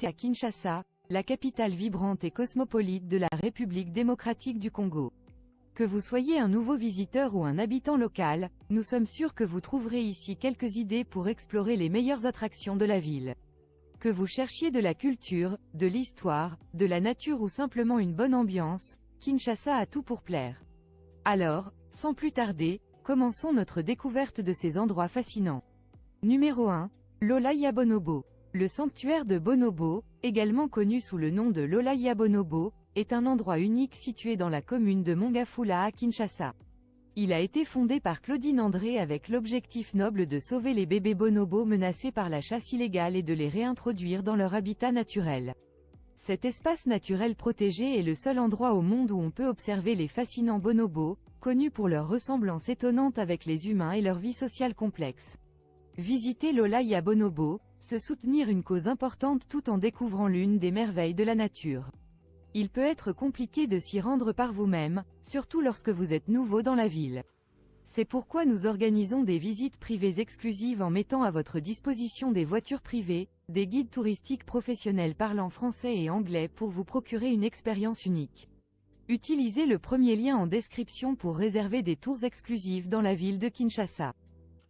à Kinshasa, la capitale vibrante et cosmopolite de la République démocratique du Congo. Que vous soyez un nouveau visiteur ou un habitant local, nous sommes sûrs que vous trouverez ici quelques idées pour explorer les meilleures attractions de la ville. Que vous cherchiez de la culture, de l'histoire, de la nature ou simplement une bonne ambiance, Kinshasa a tout pour plaire. Alors, sans plus tarder, commençons notre découverte de ces endroits fascinants. Numéro 1. Lolaya Bonobo. Le sanctuaire de Bonobo, également connu sous le nom de Lolaya Bonobo, est un endroit unique situé dans la commune de Mongafula à Kinshasa. Il a été fondé par Claudine André avec l'objectif noble de sauver les bébés bonobos menacés par la chasse illégale et de les réintroduire dans leur habitat naturel. Cet espace naturel protégé est le seul endroit au monde où on peut observer les fascinants bonobos, connus pour leur ressemblance étonnante avec les humains et leur vie sociale complexe. Visiter Lolaya Bonobo, se soutenir une cause importante tout en découvrant l'une des merveilles de la nature. Il peut être compliqué de s'y rendre par vous-même, surtout lorsque vous êtes nouveau dans la ville. C'est pourquoi nous organisons des visites privées exclusives en mettant à votre disposition des voitures privées, des guides touristiques professionnels parlant français et anglais pour vous procurer une expérience unique. Utilisez le premier lien en description pour réserver des tours exclusifs dans la ville de Kinshasa.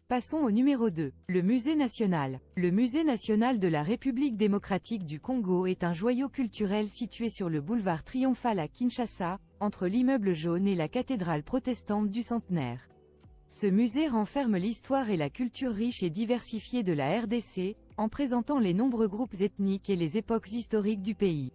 Passons au numéro 2, le Musée national. Le Musée national de la République démocratique du Congo est un joyau culturel situé sur le boulevard Triomphal à Kinshasa, entre l'immeuble jaune et la cathédrale protestante du Centenaire. Ce musée renferme l'histoire et la culture riche et diversifiée de la RDC, en présentant les nombreux groupes ethniques et les époques historiques du pays.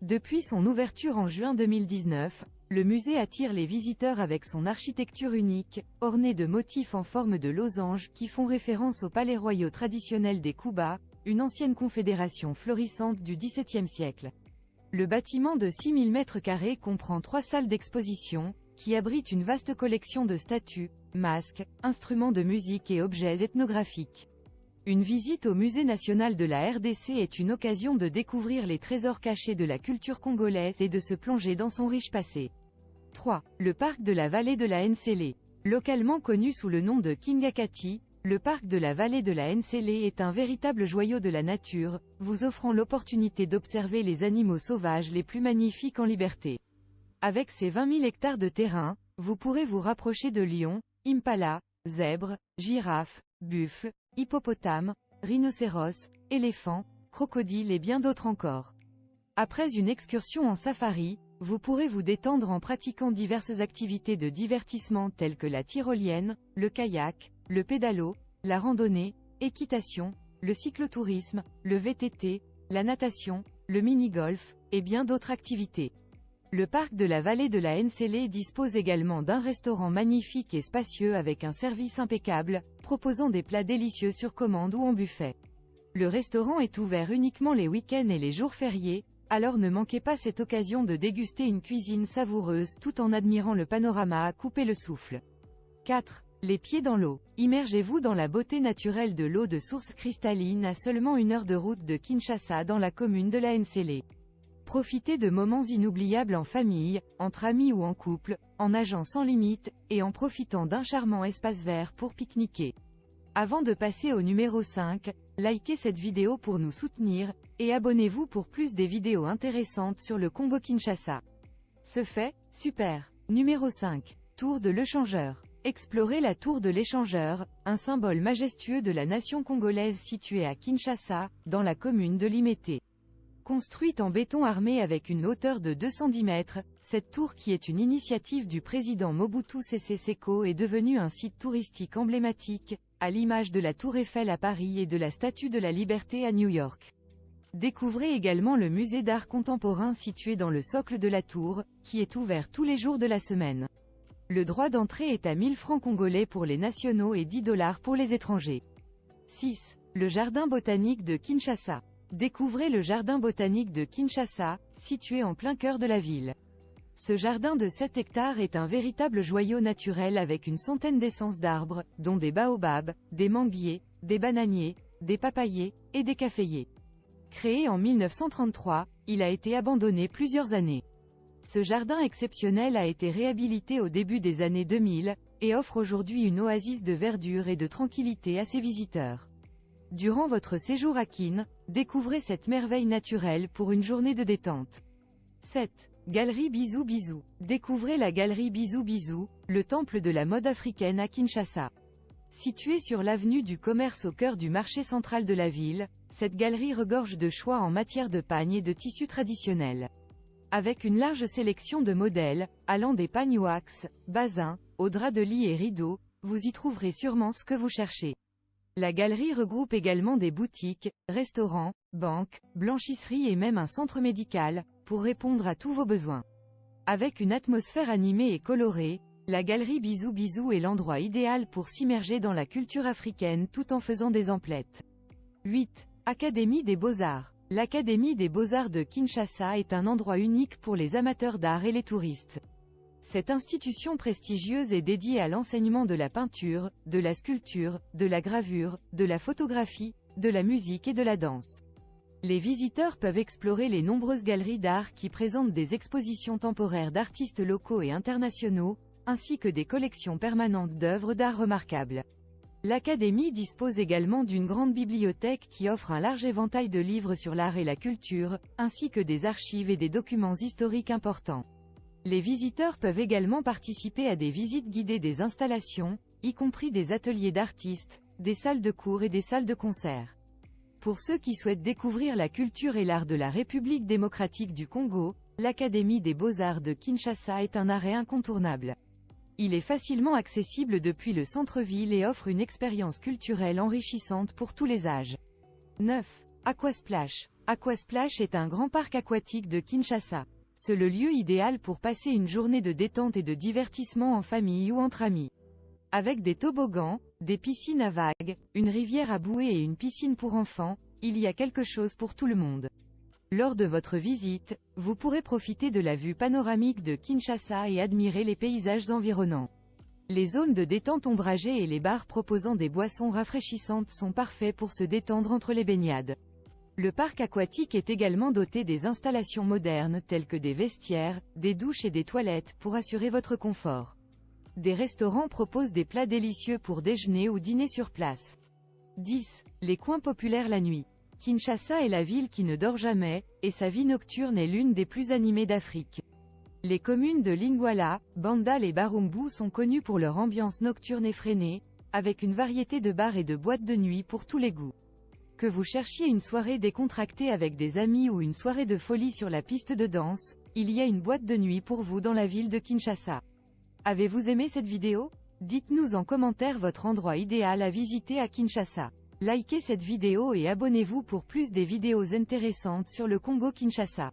Depuis son ouverture en juin 2019, le musée attire les visiteurs avec son architecture unique, ornée de motifs en forme de losange qui font référence aux palais royaux traditionnels des Kuba, une ancienne confédération florissante du XVIIe siècle. Le bâtiment de 6000 m² comprend 3 salles d'exposition, qui abritent une vaste collection de statues, masques, instruments de musique et objets ethnographiques. Une visite au Musée national de la RDC est une occasion de découvrir les trésors cachés de la culture congolaise et de se plonger dans son riche passé. 3. Le parc de la vallée de la Nsele. Localement connu sous le nom de Kingakati, le parc de la vallée de la Nsele est un véritable joyau de la nature, vous offrant l'opportunité d'observer les animaux sauvages les plus magnifiques en liberté. Avec ses 20 000 hectares de terrain, vous pourrez vous rapprocher de lions, impalas, zèbres, girafes, buffles, hippopotames, rhinocéros, éléphants, crocodiles et bien d'autres encore. Après une excursion en safari, vous pourrez vous détendre en pratiquant diverses activités de divertissement telles que la tyrolienne, le kayak, le pédalo, la randonnée, équitation, le cyclotourisme, le VTT, la natation, le mini-golf, et bien d'autres activités. Le parc de la vallée de la Nsele dispose également d'un restaurant magnifique et spacieux avec un service impeccable, proposant des plats délicieux sur commande ou en buffet. Le restaurant est ouvert uniquement les week-ends et les jours fériés, alors ne manquez pas cette occasion de déguster une cuisine savoureuse tout en admirant le panorama à couper le souffle. 4. Les pieds dans l'eau. Immergez-vous dans la beauté naturelle de l'eau de source cristalline à seulement 1 heure de route de Kinshasa dans la commune de la Nsele. Profitez de moments inoubliables en famille, entre amis ou en couple, en nageant sans limite, et en profitant d'un charmant espace vert pour pique-niquer. Avant de passer au numéro 5, likez cette vidéo pour nous soutenir, et abonnez-vous pour plus des vidéos intéressantes sur le Congo-Kinshasa. Ce fait, super. Numéro 5. Tour de l'Échangeur. Explorez la tour de l'Échangeur, un symbole majestueux de la nation congolaise située à Kinshasa, dans la commune de Limete. Construite en béton armé avec une hauteur de 210 mètres, cette tour qui est une initiative du président Mobutu Sese Seko est devenue un site touristique emblématique, à l'image de la Tour Eiffel à Paris et de la Statue de la Liberté à New York. Découvrez également le musée d'art contemporain situé dans le socle de la tour, qui est ouvert tous les jours de la semaine. Le droit d'entrée est à 1000 francs congolais pour les nationaux et 10 $ pour les étrangers. 6. Le jardin botanique de Kinshasa. Découvrez le jardin botanique de Kinshasa, situé en plein cœur de la ville. Ce jardin de 7 hectares est un véritable joyau naturel avec une centaine d'essences d'arbres, dont des baobabs, des manguiers, des bananiers, des papayers, et des caféiers. Créé en 1933, il a été abandonné plusieurs années. Ce jardin exceptionnel a été réhabilité au début des années 2000, et offre aujourd'hui une oasis de verdure et de tranquillité à ses visiteurs. Durant votre séjour à Kin, découvrez cette merveille naturelle pour une journée de détente. 7. Galerie Bisou Bisou. Découvrez la galerie Bisou Bisou, le temple de la mode africaine à Kinshasa. Située sur l'avenue du commerce au cœur du marché central de la ville, cette galerie regorge de choix en matière de pagnes et de tissus traditionnels. Avec une large sélection de modèles, allant des pagnes wax, basins, aux draps de lit et rideaux, vous y trouverez sûrement ce que vous cherchez. La galerie regroupe également des boutiques, restaurants, banques, blanchisseries et même un centre médical, pour répondre à tous vos besoins. Avec une atmosphère animée et colorée, la galerie Bisou Bisou est l'endroit idéal pour s'immerger dans la culture africaine tout en faisant des emplettes. 8. Académie des Beaux-Arts. L'Académie des Beaux-Arts de Kinshasa est un endroit unique pour les amateurs d'art et les touristes. Cette institution prestigieuse est dédiée à l'enseignement de la peinture, de la sculpture, de la gravure, de la photographie, de la musique et de la danse. Les visiteurs peuvent explorer les nombreuses galeries d'art qui présentent des expositions temporaires d'artistes locaux et internationaux, ainsi que des collections permanentes d'œuvres d'art remarquables. L'Académie dispose également d'une grande bibliothèque qui offre un large éventail de livres sur l'art et la culture, ainsi que des archives et des documents historiques importants. Les visiteurs peuvent également participer à des visites guidées des installations, y compris des ateliers d'artistes, des salles de cours et des salles de concert. Pour ceux qui souhaitent découvrir la culture et l'art de la République démocratique du Congo, l'Académie des Beaux-Arts de Kinshasa est un arrêt incontournable. Il est facilement accessible depuis le centre-ville et offre une expérience culturelle enrichissante pour tous les âges. 9. Aquasplash. Aquasplash est un grand parc aquatique de Kinshasa. C'est le lieu idéal pour passer une journée de détente et de divertissement en famille ou entre amis. Avec des toboggans, des piscines à vagues, une rivière à bouée et une piscine pour enfants, il y a quelque chose pour tout le monde. Lors de votre visite, vous pourrez profiter de la vue panoramique de Kinshasa et admirer les paysages environnants. Les zones de détente ombragées et les bars proposant des boissons rafraîchissantes sont parfaits pour se détendre entre les baignades. Le parc aquatique est également doté des installations modernes telles que des vestiaires, des douches et des toilettes pour assurer votre confort. Des restaurants proposent des plats délicieux pour déjeuner ou dîner sur place. 10. Les coins populaires la nuit. Kinshasa est la ville qui ne dort jamais, et sa vie nocturne est l'une des plus animées d'Afrique. Les communes de Lingwala, Bandal et Barumbu sont connues pour leur ambiance nocturne effrénée, avec une variété de bars et de boîtes de nuit pour tous les goûts. Que vous cherchiez une soirée décontractée avec des amis ou une soirée de folie sur la piste de danse, il y a une boîte de nuit pour vous dans la ville de Kinshasa. Avez-vous aimé cette vidéo? Dites-nous en commentaire votre endroit idéal à visiter à Kinshasa. Likez cette vidéo et abonnez-vous pour plus des vidéos intéressantes sur le Congo-Kinshasa.